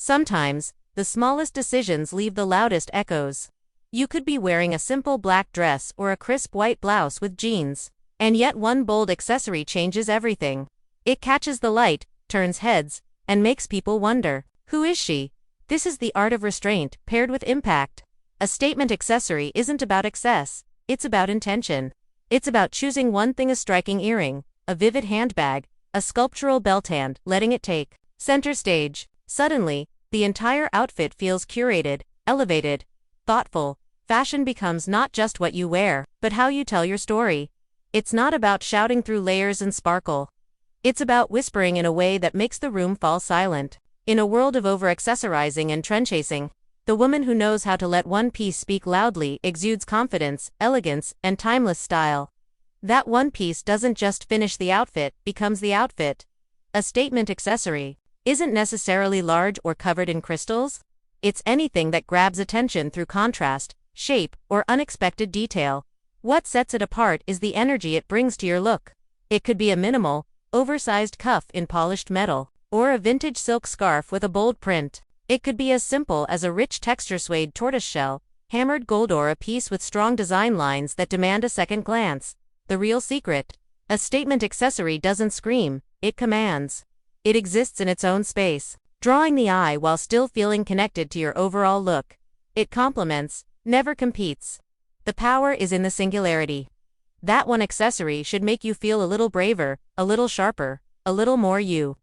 Sometimes, the smallest decisions leave the loudest echoes. You could be wearing a simple black dress or a crisp white blouse with jeans, and yet one bold accessory changes everything. It catches the light, turns heads, and makes people wonder, who is she? This is the art of restraint, paired with impact. A statement accessory isn't about excess, it's about intention. It's about choosing one thing: a striking earring, a vivid handbag, a sculptural beltband, letting it take center stage. Suddenly, the entire outfit feels curated, elevated, thoughtful. Fashion becomes not just what you wear, but how you tell your story. It's not about shouting through layers and sparkle. It's about whispering in a way that makes the room fall silent. In a world of over-accessorizing and trend-chasing, the woman who knows how to let one piece speak loudly exudes confidence, elegance, and timeless style. That one piece doesn't just finish the outfit, becomes the outfit. A statement accessory isn't necessarily large or covered in crystals. It's anything that grabs attention through contrast, shape, or unexpected detail. What sets it apart is the energy it brings to your look. It could be a minimal, oversized cuff in polished metal, or a vintage silk scarf with a bold print. It could be as simple as a rich texture suede tortoiseshell, hammered gold, or a piece with strong design lines that demand a second glance. The real secret: a statement accessory doesn't scream, it commands. It exists in its own space, drawing the eye while still feeling connected to your overall look. It complements, never competes. The power is in the singularity. That one accessory should make you feel a little braver, a little sharper, a little more you.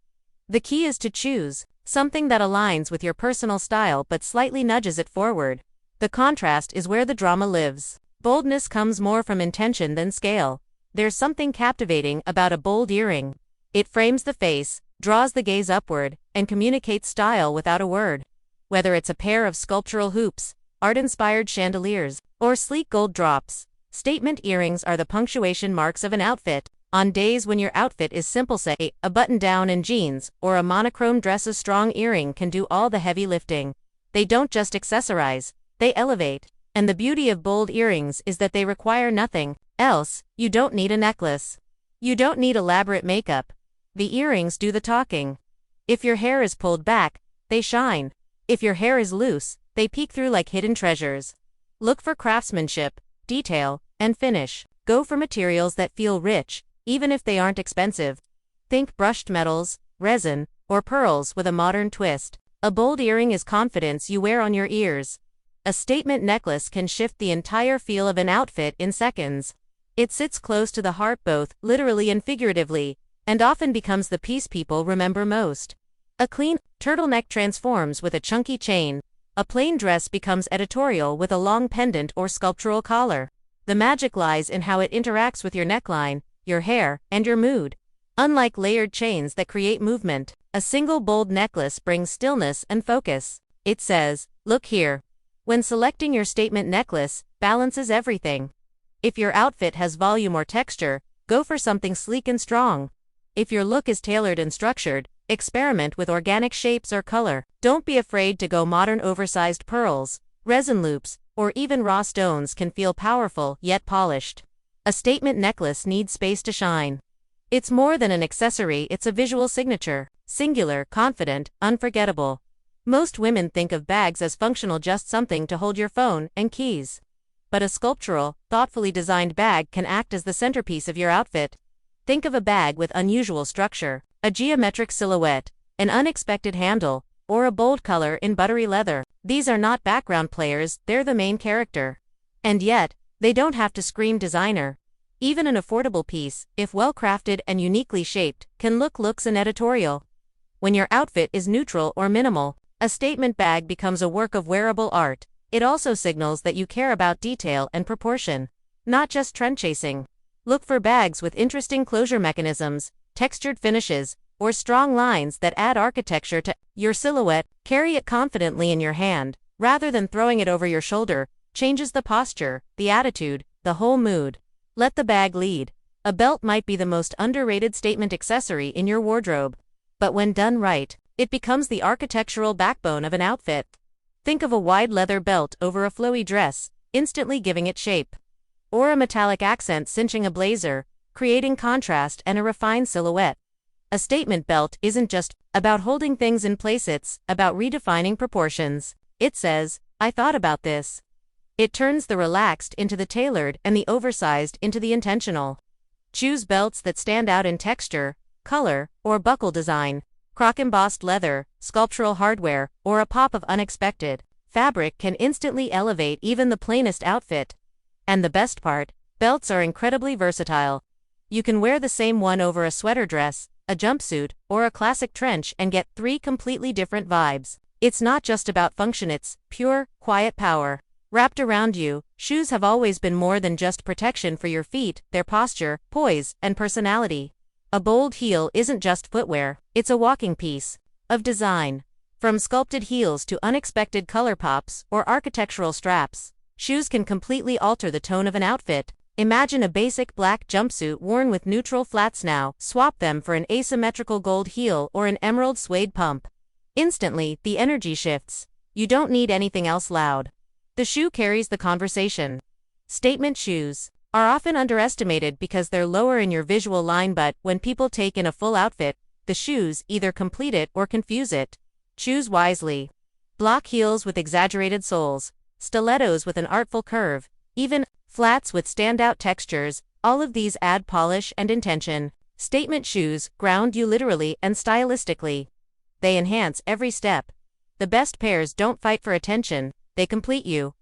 The key is to choose something that aligns with your personal style but slightly nudges it forward. The contrast is where the drama lives. Boldness comes more from intention than scale. There's something captivating about a bold earring. It frames the face, draws the gaze upward, and communicates style without a word. Whether it's a pair of sculptural hoops, art-inspired chandeliers, or sleek gold drops, statement earrings are the punctuation marks of an outfit. On days when your outfit is simple, say a button-down and jeans, or a monochrome dress, a strong earring can do all the heavy lifting. They don't just accessorize, they elevate. And the beauty of bold earrings is that they require nothing else. You don't need a necklace. You don't need elaborate makeup. The earrings do the talking. If your hair is pulled back, they shine. If your hair is loose, they peek through like hidden treasures. Look for craftsmanship, detail, and finish. Go for materials that feel rich, even if they aren't expensive. Think brushed metals, resin, or pearls with a modern twist. A bold earring is confidence you wear on your ears. A statement necklace can shift the entire feel of an outfit in seconds. It sits close to the heart, both literally and figuratively, and often becomes the piece people remember most. A clean turtleneck transforms with a chunky chain. A plain dress becomes editorial with a long pendant or sculptural collar. The magic lies in how it interacts with your neckline, your hair, and your mood. Unlike layered chains that create movement, a single bold necklace brings stillness and focus. It says, "Look here." When selecting your statement necklace, balances everything. If your outfit has volume or texture, go for something sleek and strong. If your look is tailored and structured, experiment with organic shapes or color. Don't be afraid to go modern. Oversized pearls, resin loops, or even raw stones can feel powerful yet polished. A statement necklace needs space to shine. It's more than an accessory, it's a visual signature. Singular, confident, unforgettable. Most women think of bags as functional, just something to hold your phone and keys. But a sculptural, thoughtfully designed bag can act as the centerpiece of your outfit. Think of a bag with unusual structure, a geometric silhouette, an unexpected handle, or a bold color in buttery leather. These are not background players, they're the main character. And yet, they don't have to scream designer. Even an affordable piece, if well crafted and uniquely shaped, can looks and editorial. When your outfit is neutral or minimal, a statement bag becomes a work of wearable art. It also signals that you care about detail and proportion, not just trend chasing. Look for bags with interesting closure mechanisms, textured finishes, or strong lines that add architecture to your silhouette. Carry it confidently in your hand, rather than throwing it over your shoulder. Changes the posture, the attitude, the whole mood. Let the bag lead. A belt might be the most underrated statement accessory in your wardrobe. But when done right, it becomes the architectural backbone of an outfit. Think of a wide leather belt over a flowy dress, instantly giving it shape. Or a metallic accent cinching a blazer, creating contrast and a refined silhouette. A statement belt isn't just about holding things in place, it's about redefining proportions. It says, I thought about this. It turns the relaxed into the tailored and the oversized into the intentional. Choose belts that stand out in texture, color, or buckle design. Croc-embossed leather, sculptural hardware, or a pop of unexpected fabric can instantly elevate even the plainest outfit. And the best part, belts are incredibly versatile. You can wear the same one over a sweater dress, a jumpsuit, or a classic trench and get 3 completely different vibes. It's not just about function, it's pure, quiet power. Wrapped around you, shoes have always been more than just protection for your feet, their posture, poise, and personality. A bold heel isn't just footwear, it's a walking piece of design. From sculpted heels to unexpected color pops or architectural straps, shoes can completely alter the tone of an outfit. Imagine a basic black jumpsuit worn with neutral flats now, swap them for an asymmetrical gold heel or an emerald suede pump. Instantly, the energy shifts. You don't need anything else loud. The shoe carries the conversation. Statement shoes are often underestimated because they're lower in your visual line, but when people take in a full outfit, the shoes either complete it or confuse it. Choose wisely. Block heels with exaggerated soles, stilettos with an artful curve, even flats with standout textures, all of these add polish and intention. Statement shoes ground you literally and stylistically. They enhance every step. The best pairs don't fight for attention, they complete you.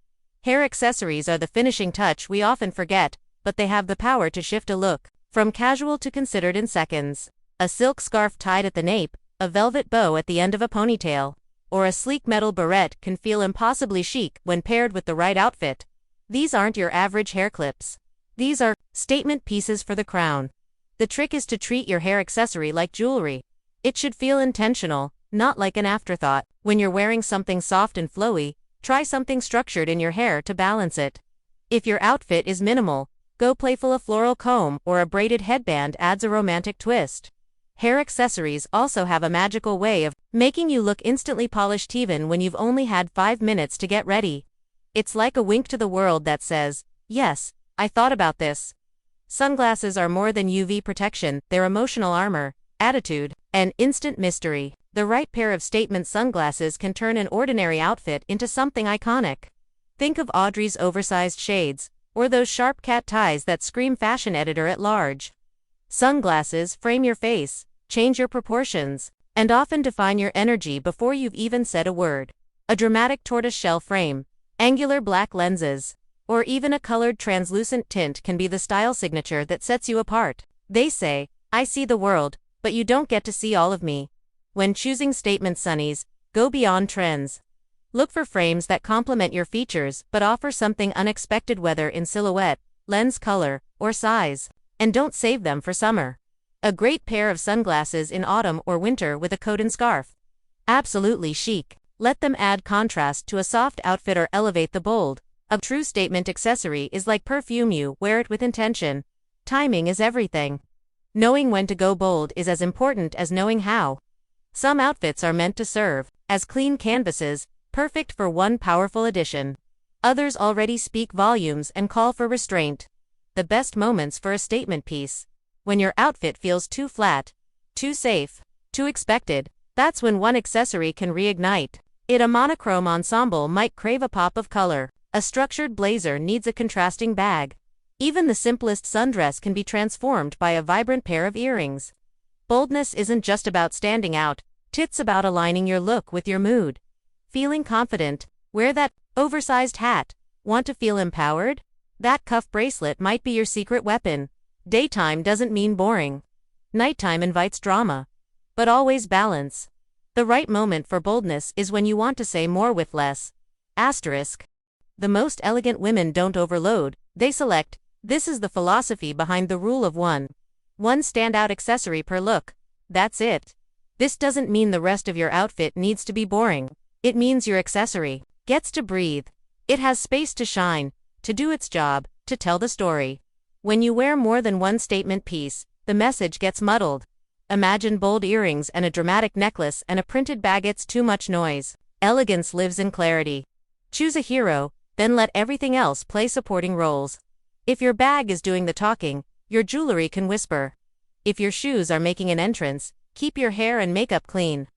Hair accessories are the finishing touch we often forget, but they have the power to shift a look from casual to considered in seconds. A silk scarf tied at the nape, a velvet bow at the end of a ponytail, or a sleek metal barrette can feel impossibly chic when paired with the right outfit. These aren't your average hair clips. These are statement pieces for the crown. The trick is to treat your hair accessory like jewelry. It should feel intentional, not like an afterthought. When you're wearing something soft and flowy, try something structured in your hair to balance it. If your outfit is minimal, go playful. A floral comb or a braided headband adds a romantic twist. Hair accessories also have a magical way of making you look instantly polished even when you've only had 5 minutes to get ready. It's like a wink to the world that says, yes, I thought about this. Sunglasses are more than UV protection, they're emotional armor, attitude, and instant mystery. The right pair of statement sunglasses can turn an ordinary outfit into something iconic. Think of Audrey's oversized shades, or those sharp cat ties that scream fashion editor at large. Sunglasses frame your face, change your proportions, and often define your energy before you've even said a word. A dramatic tortoiseshell frame, angular black lenses, or even a colored translucent tint can be the style signature that sets you apart. They say, I see the world, but you don't get to see all of me. When choosing statement sunnies, go beyond trends. Look for frames that complement your features but offer something unexpected, whether in silhouette, lens color, or size. And don't save them for summer. A great pair of sunglasses in autumn or winter with a coat and scarf. Absolutely chic. Let them add contrast to a soft outfit or elevate the bold. A true statement accessory is like perfume, you wear it with intention. Timing is everything. Knowing when to go bold is as important as knowing how. Some outfits are meant to serve as clean canvases, perfect for one powerful addition. Others already speak volumes and call for restraint. The best moments for a statement piece. When your outfit feels too flat, too safe, too expected, that's when one accessory can reignite it. A monochrome ensemble might crave a pop of color. A structured blazer needs a contrasting bag. Even the simplest sundress can be transformed by a vibrant pair of earrings. Boldness isn't just about standing out, it's about aligning your look with your mood. Feeling confident? Wear that oversized hat. Want to feel empowered? That cuff bracelet might be your secret weapon. Daytime doesn't mean boring. Nighttime invites drama. But always balance. The right moment for boldness is when you want to say more with less. Asterisk. The most elegant women don't overload, they select. This is the philosophy behind the rule of one standout accessory per look. That's it. This doesn't mean the rest of your outfit needs to be boring. It means your accessory gets to breathe. It has space to shine, to do its job, to tell the story. When you wear more than one statement piece, the message gets muddled. Imagine bold earrings and a dramatic necklace and a printed bag. It's too much noise. Elegance lives in clarity. Choose a hero, then let everything else play supporting roles. If your bag is doing the talking, your jewelry can whisper. If your shoes are making an entrance, Keep your hair and makeup clean.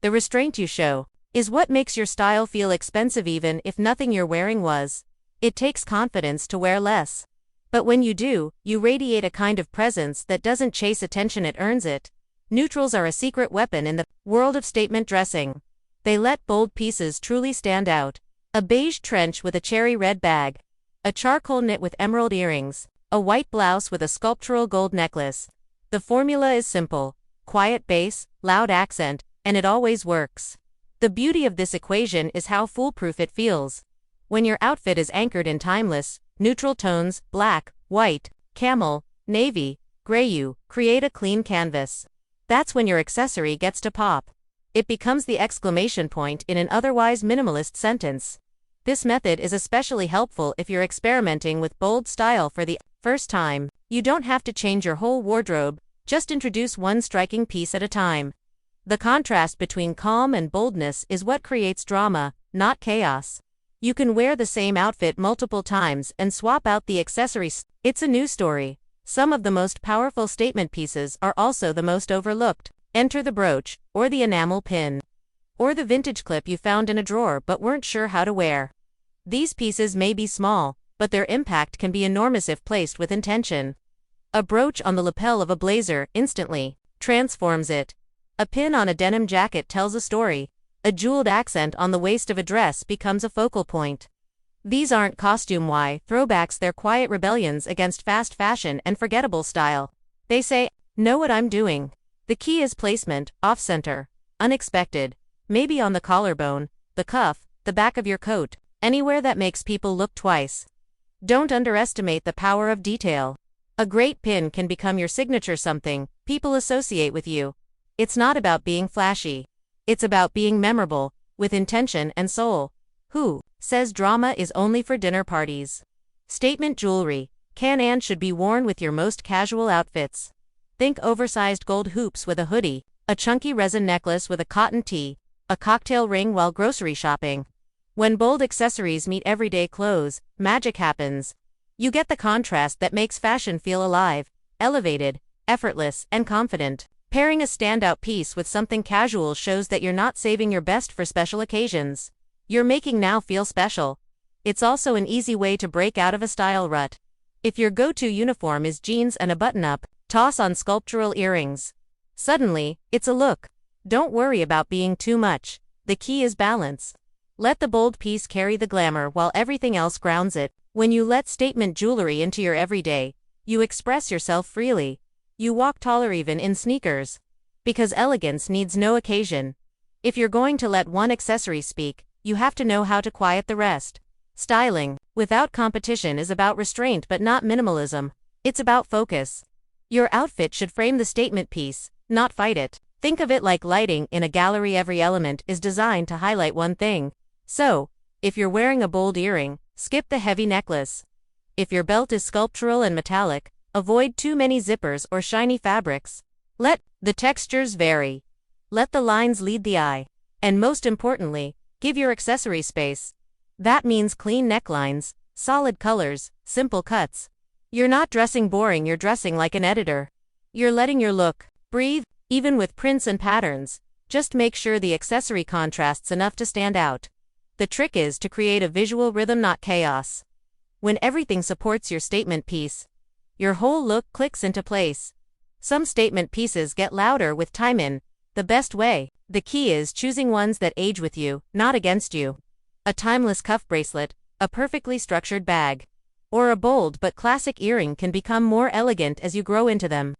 The restraint you show is what makes your style feel expensive even if nothing you're wearing was. It takes confidence to wear less. But when you do, you radiate a kind of presence that doesn't chase attention, it earns it. Neutrals are a secret weapon in the world of statement dressing. They let bold pieces truly stand out. A beige trench with a cherry red bag. A charcoal knit with emerald earrings. A white blouse with a sculptural gold necklace. The formula is simple. Quiet base, loud accent, and it always works. The beauty of this equation is how foolproof it feels. When your outfit is anchored in timeless, neutral tones, black, white, camel, navy, gray, you create a clean canvas. That's when your accessory gets to pop. It becomes the exclamation point in an otherwise minimalist sentence. This method is especially helpful if you're experimenting with bold style for the first time. You don't have to change your whole wardrobe, just introduce one striking piece at a time. The contrast between calm and boldness is what creates drama, not chaos. You can wear the same outfit multiple times and swap out the accessories. It's a new story. Some of the most powerful statement pieces are also the most overlooked. Enter the brooch, or the enamel pin, or the vintage clip you found in a drawer but weren't sure how to wear. These pieces may be small, but their impact can be enormous if placed with intention. A brooch on the lapel of a blazer instantly transforms it. A pin on a denim jacket tells a story. A jeweled accent on the waist of a dress becomes a focal point. These aren't costume throwbacks, they're quiet rebellions against fast fashion and forgettable style. They say, know what I'm doing. The key is placement, off-center, unexpected, maybe on the collarbone, the cuff, the back of your coat, anywhere that makes people look twice. Don't underestimate the power of detail. A great pin can become your signature, something people associate with you. It's not about being flashy. It's about being memorable, with intention and soul. Who says drama is only for dinner parties? Statement jewelry can and should be worn with your most casual outfits. Think oversized gold hoops with a hoodie, a chunky resin necklace with a cotton tee, a cocktail ring while grocery shopping. When bold accessories meet everyday clothes, magic happens. You get the contrast that makes fashion feel alive, elevated, effortless, and confident. Pairing a standout piece with something casual shows that you're not saving your best for special occasions. You're making now feel special. It's also an easy way to break out of a style rut. If your go-to uniform is jeans and a button-up, toss on sculptural earrings. Suddenly, it's a look. Don't worry about being too much. The key is balance. Let the bold piece carry the glamour while everything else grounds it. When you let statement jewelry into your everyday, you express yourself freely. You walk taller even in sneakers. Because elegance needs no occasion. If you're going to let one accessory speak, you have to know how to quiet the rest. Styling, without competition, is about restraint but not minimalism. It's about focus. Your outfit should frame the statement piece, not fight it. Think of it like lighting in a gallery. Every element is designed to highlight one thing. So, if you're wearing a bold earring, skip the heavy necklace. If your belt is sculptural and metallic, avoid too many zippers or shiny fabrics. Let the textures vary. Let the lines lead the eye. And most importantly, give your accessory space. That means clean necklines, solid colors, simple cuts. You're not dressing boring, you're dressing like an editor. You're letting your look breathe, even with prints and patterns. Just make sure the accessory contrasts enough to stand out. The trick is to create a visual rhythm, not chaos. When everything supports your statement piece, your whole look clicks into place. Some statement pieces get louder with time in the best way. The key is choosing ones that age with you, not against you. A timeless cuff bracelet, a perfectly structured bag, or a bold but classic earring can become more elegant as you grow into them.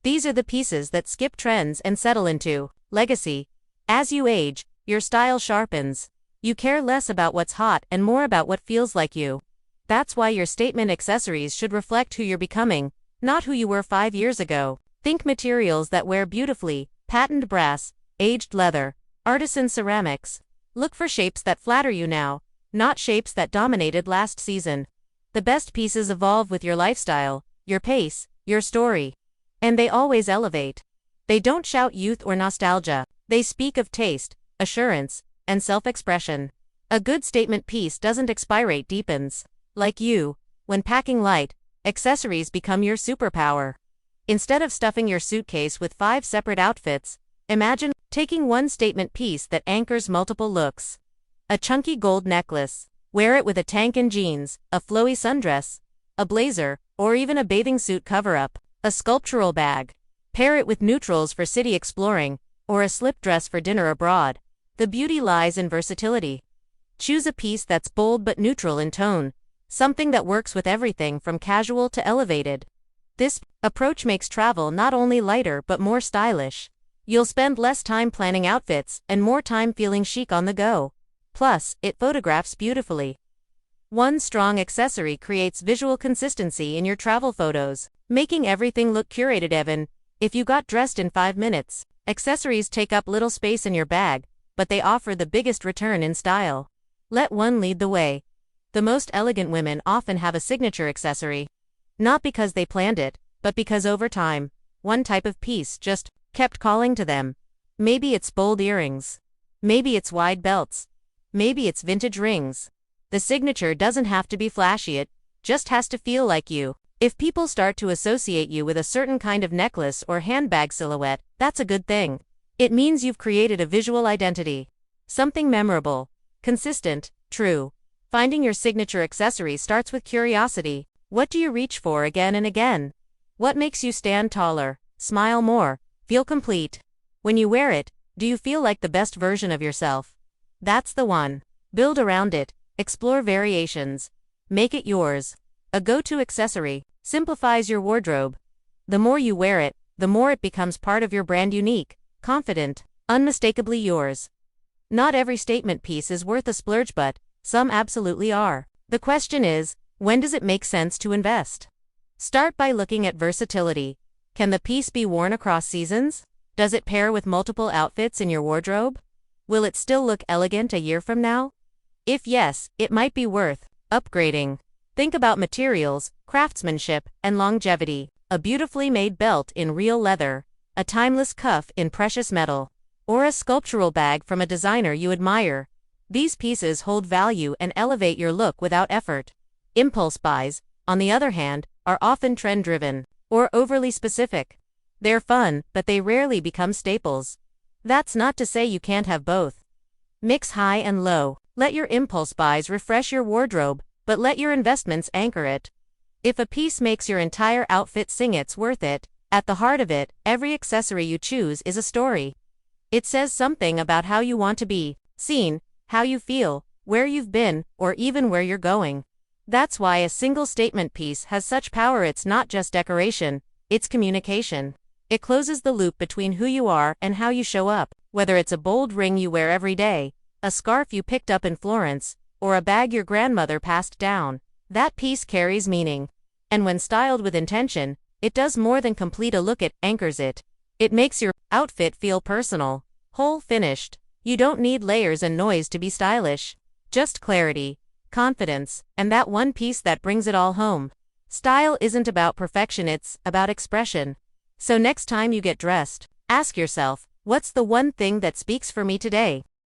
These are the pieces that skip trends and settle into legacy. As you age, your style sharpens. You care less about what's hot and more about what feels like you. That's why your statement accessories should reflect who you're becoming, not who you were 5 years ago. Think materials that wear beautifully, patented brass, aged leather, artisan ceramics. Look for shapes that flatter you now, not shapes that dominated last season. The best pieces evolve with your lifestyle, your pace, your story. And they always elevate. They don't shout youth or nostalgia. They speak of taste, assurance, and self-expression. A good statement piece doesn't expire, it deepens. Like you, when packing light, accessories become your superpower. Instead of stuffing your suitcase with 5 separate outfits, imagine taking one statement piece that anchors multiple looks. A chunky gold necklace. Wear it with a tank and jeans, a flowy sundress, a blazer, or even a bathing suit cover-up. A sculptural bag. Pair it with neutrals for city exploring, or a slip dress for dinner abroad. The beauty lies in versatility. Choose a piece that's bold but neutral in tone, something that works with everything from casual to elevated. This approach makes travel not only lighter but more stylish. You'll spend less time planning outfits and more time feeling chic on the go. Plus, it photographs beautifully. One strong accessory creates visual consistency in your travel photos, making everything look curated. Even if you got dressed in 5 minutes, accessories take up little space in your bag, but they offer the biggest return in style. Let one lead the way. The most elegant women often have a signature accessory. Not because they planned it, but because over time, one type of piece just kept calling to them. Maybe it's bold earrings. Maybe it's wide belts. Maybe it's vintage rings. The signature doesn't have to be flashy, it just has to feel like you. If people start to associate you with a certain kind of necklace or handbag silhouette, that's a good thing. It means you've created a visual identity. Something memorable, consistent, true. Finding your signature accessory starts with curiosity. What do you reach for again and again? What makes you stand taller, smile more, feel complete? When you wear it, do you feel like the best version of yourself? That's the one. Build around it, explore variations, make it yours. A go-to accessory simplifies your wardrobe. The more you wear it, the more it becomes part of your brand, unique, confident, unmistakably yours. Not every statement piece is worth a splurge, but some absolutely are. The question is, when does it make sense to invest? Start by looking at versatility. Can the piece be worn across seasons? Does it pair with multiple outfits in your wardrobe? Will it still look elegant a year from now? If yes, it might be worth upgrading. Think about materials, craftsmanship, and longevity. A beautifully made belt in real leather, a timeless cuff in precious metal, or a sculptural bag from a designer you admire. These pieces hold value and elevate your look without effort. Impulse buys, on the other hand, are often trend-driven or overly specific. They're fun, but they rarely become staples. That's not to say you can't have both. Mix high and low. Let your impulse buys refresh your wardrobe, but let your investments anchor it. If a piece makes your entire outfit sing, it's worth it. At the heart of it, every accessory you choose is a story. It says something about how you want to be seen, how you feel, where you've been, or even where you're going. That's why a single statement piece has such power. It's not just decoration, it's communication. It closes the loop between who you are and how you show up. Whether it's a bold ring you wear every day, a scarf you picked up in Florence, or a bag your grandmother passed down, that piece carries meaning. And when styled with intention, it does more than complete a look, it anchors it. It makes your outfit feel personal, whole, finished. You don't need layers and noise to be stylish. Just clarity, confidence, and that one piece that brings it all home. Style isn't about perfection, it's about expression. So next time you get dressed, ask yourself, what's the one thing that speaks for me today?